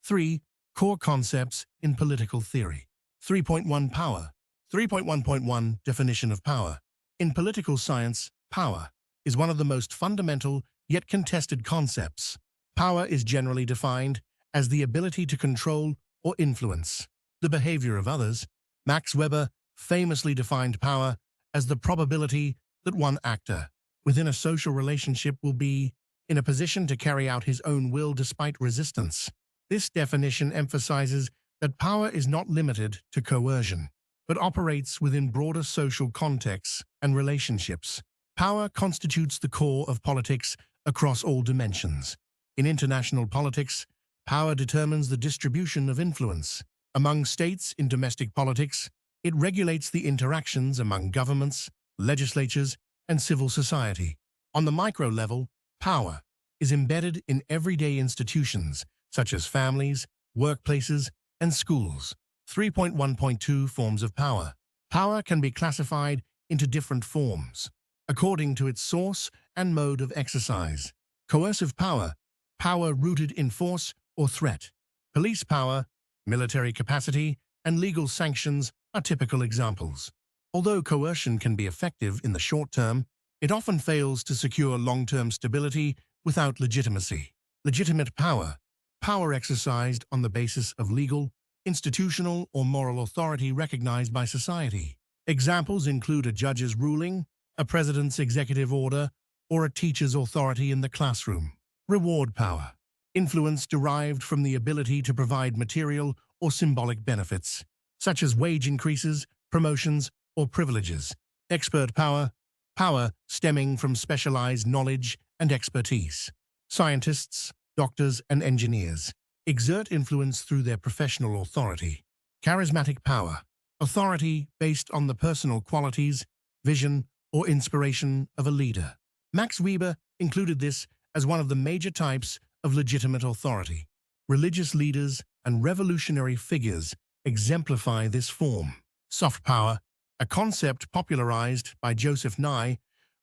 3. Core concepts in political theory. 3.1 Power. 3.1.1 Definition of power. In political science, power is one of the most fundamental yet contested concepts. Power is generally defined as the ability to control or influence the behavior of others. Max Weber famously defined power as the probability that one actor within a social relationship will be in a position to carry out his own will despite resistance. This definition emphasizes that power is not limited to coercion, but operates within broader social contexts and relationships. Power constitutes the core of politics across all dimensions. In international politics, power determines the distribution of influence. Among states in domestic politics, it regulates the interactions among governments, legislatures, and civil society. On the micro level, power is embedded in everyday institutions such as families, workplaces, and schools. 3.1.2 Forms of power. Power can be classified into different forms according to its source and mode of exercise. Coercive power, power rooted in force or threat. Police power, military capacity, and legal sanctions are typical examples. Although coercion can be effective in the short term, it often fails to secure long-term stability without legitimacy. Legitimate power, power exercised on the basis of legal, institutional, or moral authority recognized by society. Examples include a judge's ruling, a president's executive order, or a teacher's authority in the classroom. Reward power, influence derived from the ability to provide material or symbolic benefits, such as wage increases, promotions, or privileges. Expert power, power stemming from specialized knowledge and expertise. Scientists, doctors, and engineers exert influence through their professional authority. Charismatic power, authority based on the personal qualities, vision, or inspiration of a leader. Max Weber included this as one of the major types of legitimate authority. Religious leaders and revolutionary figures exemplify this form. Soft power, a concept popularized by Joseph Nye,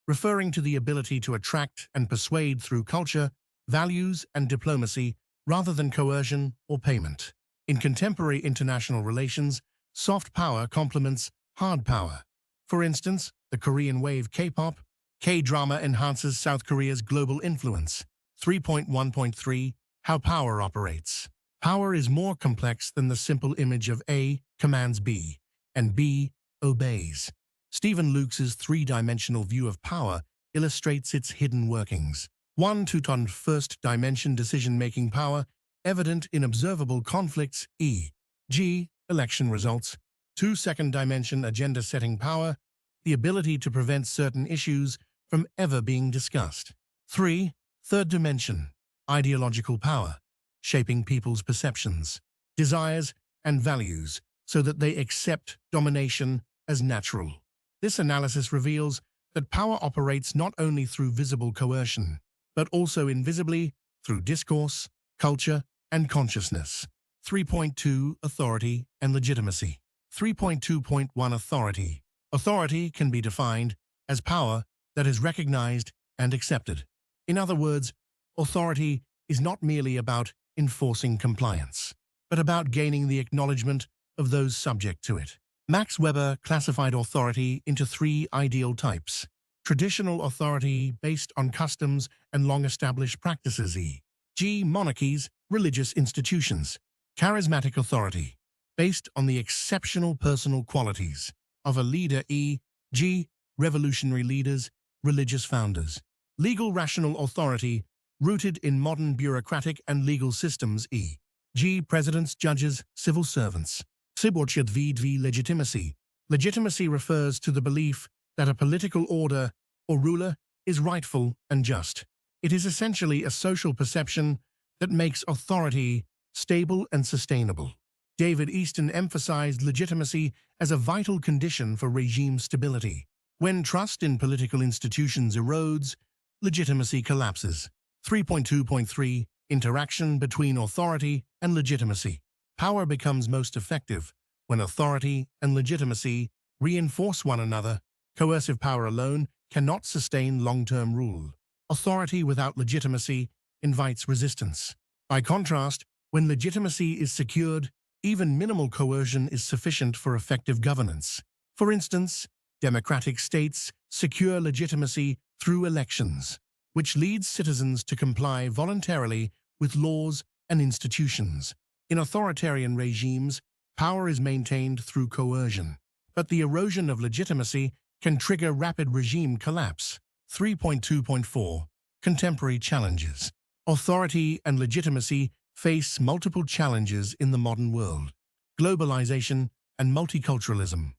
referring to the ability to attract and persuade through culture, values, and diplomacy rather than coercion or payment. In contemporary international relations, soft power complements hard power. For instance, the Korean wave K-pop, K-drama enhances South Korea's global influence. 3.1.3 How power operates. Power is more complex than the simple image of A commands B and B obeys. Stephen Lukes's three-dimensional view of power illustrates its hidden workings. 1. First dimension decision-making power, evident in observable conflicts, e.g., election results. 2. Second dimension agenda-setting power, the ability to prevent certain issues from ever being discussed. 3. Third dimension, ideological power, shaping people's perceptions, desires, and values so that they accept domination as natural. This analysis reveals that power operates not only through visible coercion, but also invisibly through discourse, culture, and consciousness. 3.2 Authority and legitimacy. 3.2.1 Authority. Authority can be defined as power that is recognized and accepted. In other words, authority is not merely about enforcing compliance, but about gaining the acknowledgement of those subject to it. Max Weber classified authority into three ideal types. Traditional authority based on customs and long-established practices, e.g., monarchies, religious institutions. Charismatic authority, based on the exceptional personal qualities of a leader, e.g., revolutionary leaders, religious founders. Legal rational authority, rooted in modern bureaucratic and legal systems, e.g., presidents, judges, civil servants. Syborchadvidvi legitimacy. Legitimacy refers to the belief that a political order or ruler is rightful and just. It is essentially a social perception that makes authority stable and sustainable. David Easton emphasized legitimacy as a vital condition for regime stability. When trust in political institutions erodes, legitimacy collapses. 3.2.3 Interaction between authority and legitimacy. Power becomes most effective when authority and legitimacy reinforce one another. Coercive power alone cannot sustain long-term rule. Authority without legitimacy invites resistance. By contrast, When legitimacy is secured, even minimal coercion is sufficient for effective governance. For instance, democratic states secure legitimacy through elections, which leads citizens to comply voluntarily with laws and institutions. In authoritarian regimes, power is maintained through coercion, but the erosion of legitimacy can trigger rapid regime collapse. 3.2.4 Contemporary challenges. Authority and legitimacy face multiple challenges in the modern world. Globalization and multiculturalism.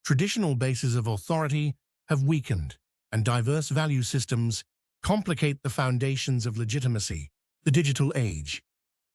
Traditional bases of authority have weakened, and diverse value systems complicate the foundations of legitimacy. The digital age.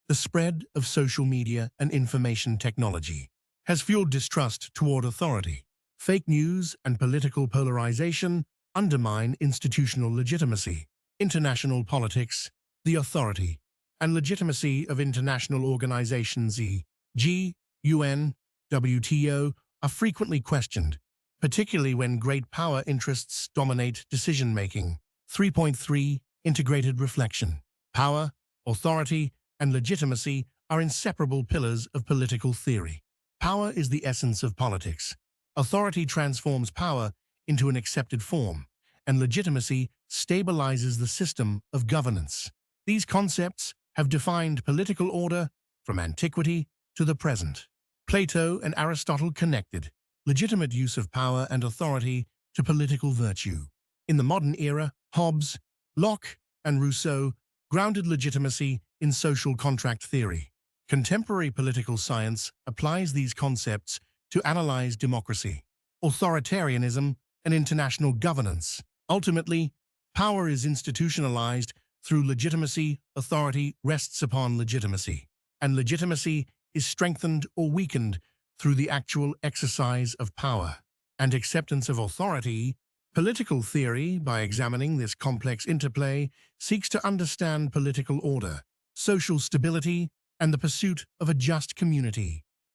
The spread of social media and information technology has fueled distrust toward authority. Fake news and political polarization undermine institutional legitimacy. International politics, the authority and legitimacy of international organizations e.g., UN, WTO, are frequently questioned, particularly when great power interests dominate decision-making. 3.3 Integrated reflection. Power, authority, and legitimacy are inseparable pillars of political theory. Power is the essence of politics. Authority transforms power into an accepted form, and legitimacy stabilizes the system of governance. These concepts have defined political order from antiquity to the present. Plato and Aristotle connected legitimate use of power and authority to political virtue. In the modern era, Hobbes, Locke, and Rousseau grounded legitimacy in social contract theory. Contemporary political science applies these concepts to analyze democracy, authoritarianism, and international governance. Ultimately, power is institutionalized through legitimacy, authority rests upon legitimacy, and legitimacy is strengthened or weakened through the actual exercise of power and acceptance of authority. Political theory, by examining this complex interplay, seeks to understand political order, social stability, and the pursuit of a just community.